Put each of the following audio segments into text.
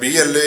BLA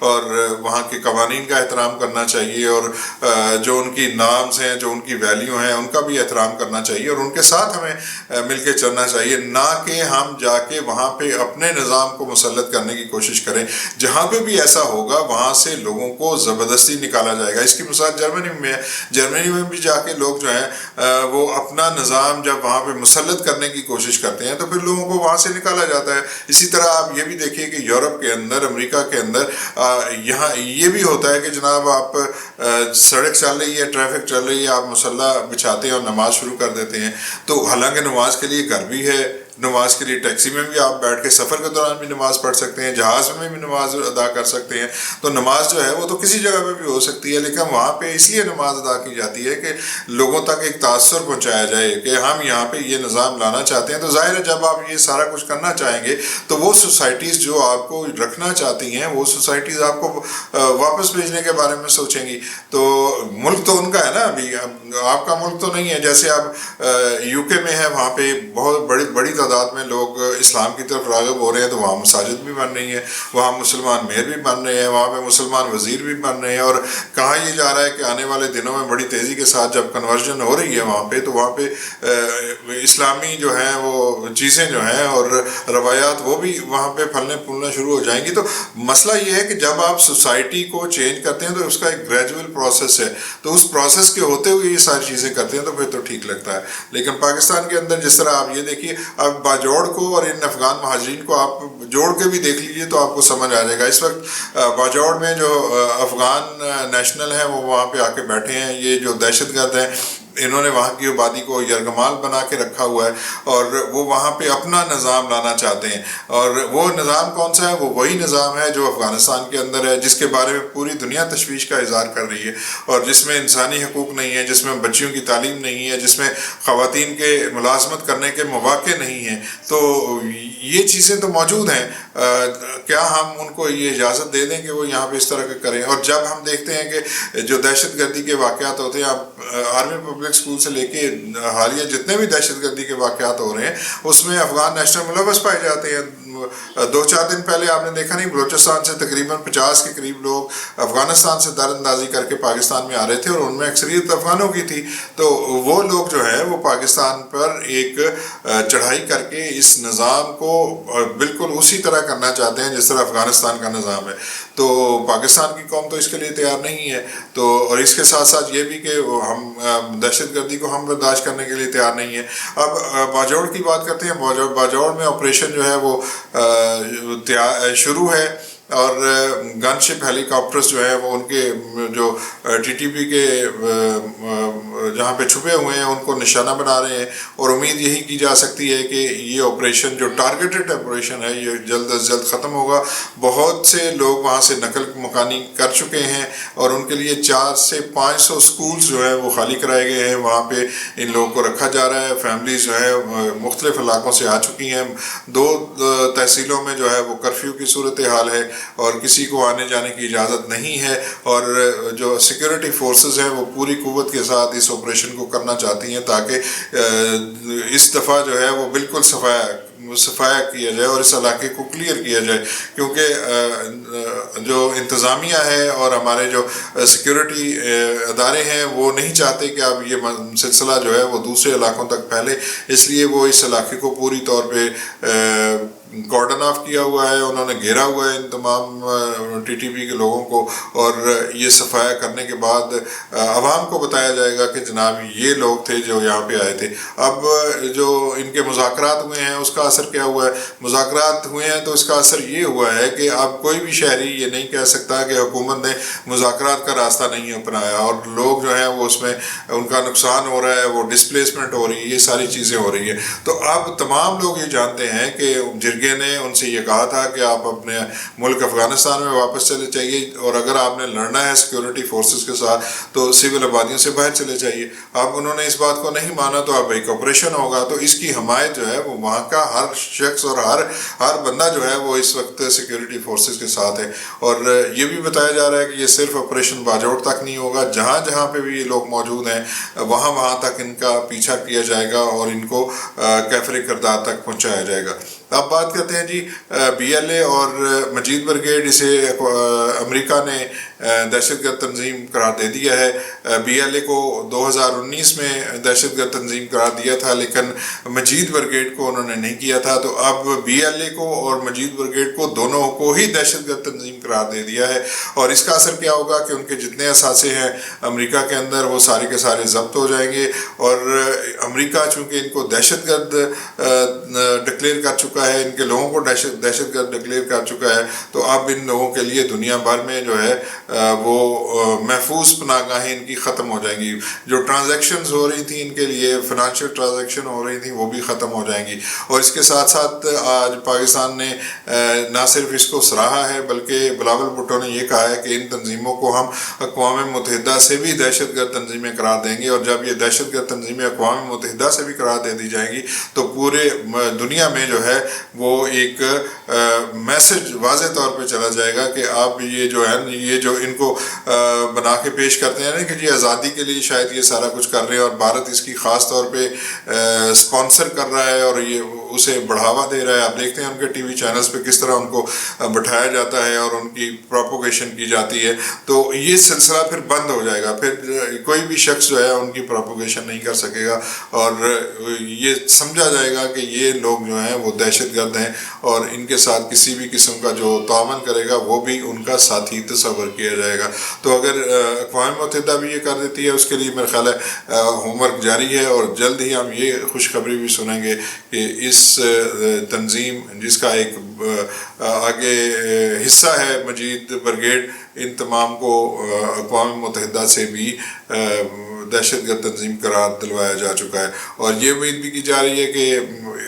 اور وہاں کے قوانین کا احترام کرنا چاہیے اور جو ان کی نامز ہیں, جو ان کی ویلیو ہیں, ان کا بھی احترام کرنا چاہیے اور ان کے ساتھ ہمیں مل کے چلنا چاہیے, نہ کہ ہم جا کے وہاں پہ اپنے نظام کو مسلط کرنے کی کوشش کریں. جہاں پہ بھی ایسا ہوگا وہاں سے لوگوں کو زبردستی نکالا جائے گا. اس کی مثال جرمنی میں بھی جا کے لوگ جو ہیں وہ اپنا نظام جب وہاں پہ مسلط کرنے کی کوشش کرتے ہیں تو پھر لوگوں کو وہاں سے نکالا جاتا ہے. اسی طرح آپ یہ بھی دیکھیے کہ یورپ کے اندر, امریکہ کے اندر یہاں یہ بھی ہوتا ہے کہ جناب آپ سڑک چل رہی ہے, ٹریفک چل رہی ہے, آپ مسلح بچھاتے ہیں اور نماز شروع کر دیتے ہیں. تو حالانکہ نماز کے لیے گھر بھی ہے, نماز کے لیے ٹیکسی میں بھی آپ بیٹھ کے سفر کے دوران بھی نماز پڑھ سکتے ہیں, جہاز میں بھی نماز ادا کر سکتے ہیں. تو نماز جو ہے وہ تو کسی جگہ پہ بھی ہو سکتی ہے, لیکن وہاں پہ اس لیے نماز ادا کی جاتی ہے کہ لوگوں تک ایک تاثر پہنچایا جائے کہ ہم یہاں پہ یہ نظام لانا چاہتے ہیں. تو ظاہر ہے جب آپ یہ سارا کچھ کرنا چاہیں گے تو وہ سوسائٹیز جو آپ کو رکھنا چاہتی ہیں وہ سوسائٹیز آپ کو واپس بھیجنے کے بارے میں سوچیں گی. تو ملک تو ان کا ہے نا, ابھی آپ کا ملک تو نہیں ہے. جیسے آپ یو کے میں ہے, وہاں پہ بہت بڑی تعداد میں لوگ اسلام کی طرف راغب ہو رہے ہیں, تو وہاں مساجد بھی بن رہی ہیں, وہاں مسلمان میئر بھی بن رہے ہیں, وہاں پہ مسلمان وزیر بھی بن رہے ہیں. اور کہا یہ جا رہا ہے کہ آنے والے دنوں میں بڑی تیزی کے ساتھ جب کنورژن ہو رہی ہے وہاں پہ, تو وہاں پہ اسلامی جو ہیں وہ چیزیں جو ہیں اور روایات وہ بھی وہاں پہ پھلنے پھولنا شروع ہو جائیں گی. تو مسئلہ یہ ہے کہ جب آپ سوسائٹی کو چینج کرتے ہیں تو اس کا ایک گریجول پروسیس ہے, تو اس پروسیس کے ہوتے ہوئے یہ ساری چیزیں کرتے ہیں تو پھر تو ٹھیک لگتا ہے. لیکن پاکستان کے اندر جس طرح آپ یہ دیکھیے, اب باجوڑ کو اور ان افغان مہاجرین کو آپ جوڑ کے بھی دیکھ لیجئے تو آپ کو سمجھ آ جائے گا. اس وقت باجوڑ میں جو افغان نیشنل ہیں وہ وہاں پہ آ کے بیٹھے ہیں. یہ جو دہشت گرد ہیں انہوں نے وہاں کی آبادی کو یرغمال بنا کے رکھا ہوا ہے اور وہ وہاں پہ اپنا نظام لانا چاہتے ہیں. اور وہ نظام کون سا ہے؟ وہ وہی نظام ہے جو افغانستان کے اندر ہے, جس کے بارے میں پوری دنیا تشویش کا اظہار کر رہی ہے, اور جس میں انسانی حقوق نہیں ہے, جس میں بچیوں کی تعلیم نہیں ہے, جس میں خواتین کے ملازمت کرنے کے مواقع نہیں ہیں. تو یہ چیزیں تو موجود ہیں. کیا ہم ان کو یہ اجازت دے دیں کہ وہ یہاں پہ اس طرح کا کریں؟ اور جب ہم دیکھتے ہیں کہ جو دہشت گردی کے واقعات ہوتے ہیں, آپ آرمی پبلک اسکول سے لے کے حالیہ جتنے بھی دہشت گردی کے واقعات ہو رہے ہیں اس میں افغان نیشنل ملوث پائے جاتے ہیں. 2-4 دن پہلے آپ نے دیکھا نہیں, بلوچستان سے تقریباً 50 کے قریب لوگ افغانستان سے دار اندازی کر کے پاکستان میں آ رہے تھے اور ان میں اکثریت افغانوں کی تھی. تو وہ لوگ جو ہے وہ پاکستان پر ایک چڑھائی کر کے اس نظام کو بالکل اسی طرح کرنا چاہتے ہیں جس طرح افغانستان کا نظام ہے. تو پاکستان کی قوم تو اس کے لیے تیار نہیں ہے. تو اور اس کے ساتھ ساتھ یہ بھی کہ ہم دہشت گردی کو ہم برداشت کرنے کے لیے تیار نہیں ہے. اب باجوڑ کی بات کرتے ہیں. باجوڑ میں آپریشن جو ہے وہ شروع ہے اور گن شپ ہیلی کاپٹرز جو ہیں وہ ان کے جو ٹی ٹی پی کے جہاں پہ چھپے ہوئے ہیں ان کو نشانہ بنا رہے ہیں, اور امید یہی کی جا سکتی ہے کہ یہ آپریشن جو ٹارگیٹڈ آپریشن ہے یہ جلد از جلد ختم ہوگا. بہت سے لوگ وہاں سے نقل مکانی کر چکے ہیں اور ان کے لیے 400 سے 500 سکولز جو ہیں وہ خالی کرائے گئے ہیں. وہاں پہ ان لوگوں کو رکھا جا رہا ہے. فیملیز جو ہے مختلف علاقوں سے آ چکی ہیں. 2 تحصیلوں میں جو ہے وہ کرفیو کی صورتحال ہے اور کسی کو آنے جانے کی اجازت نہیں ہے, اور جو سیکیورٹی فورسز ہیں وہ پوری قوت کے ساتھ اس آپریشن کو کرنا چاہتی ہیں تاکہ اس دفعہ جو ہے وہ بالکل صفایا کیا جائے اور اس علاقے کو کلیئر کیا جائے. کیونکہ جو انتظامیہ ہے اور ہمارے جو سیکیورٹی ادارے ہیں وہ نہیں چاہتے کہ اب یہ سلسلہ جو ہے وہ دوسرے علاقوں تک پھیلے, اس لیے وہ اس علاقے کو پوری طور پہ کارڈن آف کیا ہوا ہے. انہوں نے گھیرا ہوا ہے ان تمام ٹی ٹی پی کے لوگوں کو, اور یہ صفایا کرنے کے بعد عوام کو بتایا جائے گا کہ جناب یہ لوگ تھے جو یہاں پہ آئے تھے. اب جو ان کے مذاکرات ہوئے ہیں اس کا اثر کیا ہوا ہے؟ مذاکرات ہوئے ہیں تو اس کا اثر یہ ہوا ہے کہ اب کوئی بھی شہری یہ نہیں کہہ سکتا کہ حکومت نے مذاکرات کا راستہ نہیں اپنایا, اور لوگ جو ہیں وہ اس میں ان کا نقصان ہو رہا ہے, وہ ڈسپلیسمنٹ ہو رہی ہے, یہ ساری چیزیں ہو رہی ہیں. تو اب تمام لوگ یہ جانتے ہیں کہ جرگے نے ان سے یہ کہا تھا کہ آپ اپنے ملک افغانستان میں واپس چلے جائیے، اور اگر آپ نے لڑنا ہے سیکورٹی فورسز کے ساتھ تو سول آبادیوں سے باہر چلے جائیے۔ اب انہوں نے اس بات کو نہیں مانا تو اب ایک آپریشن ہوگا، تو اس کی حمایت جو ہے وہ وہاں کا ہر شخص اور ہر بندہ جو ہے وہ اس وقت سیکورٹی فورسز کے ساتھ ہے۔ اور یہ بھی بتایا جا رہا ہے کہ یہ صرف آپریشن باجوڑ تک نہیں ہوگا، جہاں جہاں پہ بھی یہ لوگ موجود ہیں وہاں تک ان کا پیچھا کیا جائے گا اور ان کو کیفر کردار تک پہنچایا جائے گا۔ اب بات کرتے ہیں جی بی ایل اے اور مجید بریگیڈ، اسے امریکہ نے دہشت گرد تنظیم قرار دے دیا ہے۔ بی ایل اے کو 2019 میں دہشت گرد تنظیم قرار دیا تھا، لیکن مجید بریگیڈ کو انہوں نے نہیں کیا تھا، تو اب بی ایل اے کو اور مجید بریگیڈ کو دونوں کو ہی دہشت گرد تنظیم قرار دے دیا ہے۔ اور اس کا اثر کیا ہوگا کہ ان کے جتنے اثاثے ہیں امریکہ کے اندر وہ سارے کے سارے ضبط ہو جائیں گے، اور امریکہ چونکہ ان کو دہشت گرد ڈکلیئر کر چکا ہے، ان کے لوگوں کو دہشت گرد ڈکلیئر کر چکا ہے، تو اب ان لوگوں کے لیے دنیا بھر میں جو ہے وہ محفوظ پناہ گاہیں ان کی ختم ہو جائیں گی۔ جو ٹرانزیکشنز ہو رہی تھیں ان کے لیے، فنانشل ٹرانزیکشن ہو رہی تھیں، وہ بھی ختم ہو جائیں گی۔ اور اس کے ساتھ ساتھ آج پاکستان نے نہ صرف اس کو سراہا ہے بلکہ بلاول بھٹو نے یہ کہا ہے کہ ان تنظیموں کو ہم اقوام متحدہ سے بھی دہشت گرد تنظیمیں قرار دیں گے، اور جب یہ دہشت گرد تنظیمیں اقوام متحدہ سے بھی قرار دے دی جائیں گی تو پورے دنیا میں جو ہے وہ ایک میسج واضح طور پہ چلا جائے گا کہ آپ یہ جو ہے یہ جو ان کو بنا کے پیش کرتے ہیں نا کہ جی آزادی کے لیے شاید یہ سارا کچھ کر رہے ہیں، اور بھارت اس کی خاص طور پہ سپانسر کر رہا ہے اور یہ اسے بڑھاوا دے رہا ہے۔ آپ دیکھتے ہیں ان کے ٹی وی چینلز پہ کس طرح ان کو بٹھایا جاتا ہے اور ان کی پروپوگیشن کی جاتی ہے، تو یہ سلسلہ پھر بند ہو جائے گا، پھر کوئی بھی شخص جو ہے ان کی پروپوگیشن نہیں کر سکے گا، اور یہ سمجھا جائے گا کہ یہ لوگ جو ہیں وہ دہشت گرد ہیں، اور ان کے ساتھ کسی بھی قسم کا جو تعاون کرے گا وہ بھی ان کا ساتھی تصور کیا جائے گا۔ تو اگر اقوام متحدہ بھی یہ کر دیتی ہے، اس کے لیے میرا خیال ہے ہوم ورک جاری ہے، اور جلد ہی ہم یہ خوشخبری بھی سنیں گے کہ اس تنظیم جس کا ایک آگے حصہ ہے مجید بریگیڈ، ان تمام کو اقوام متحدہ سے بھی دہشت گرد تنظیم قرار دلوایا جا چکا ہے۔ اور یہ امید بھی کی جا رہی ہے کہ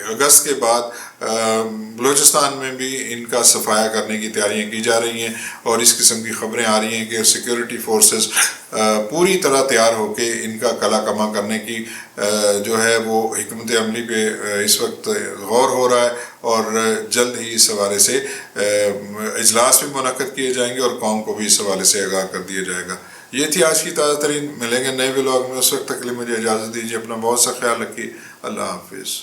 اگست کے بعد بلوچستان میں بھی ان کا صفایا کرنے کی تیاریاں کی جا رہی ہیں، اور اس قسم کی خبریں آ رہی ہیں کہ سیکورٹی فورسز پوری طرح تیار ہو کے ان کا کلا کما کرنے کی جو ہے وہ حکمت عملی پہ اس وقت غور ہو رہا ہے، اور جلد ہی اس حوالے سے اجلاس بھی منعقد کیے جائیں گے اور قوم کو بھی اس حوالے سے آگاہ کر دیا جائے گا۔ یہ تھی آج کی تازہ ترین، ملیں گے نئے ولاگ میں، اس وقت تک کے لیے مجھے اجازت دیجیے، اپنا بہت سا خیال رکھیے، اللہ حافظ۔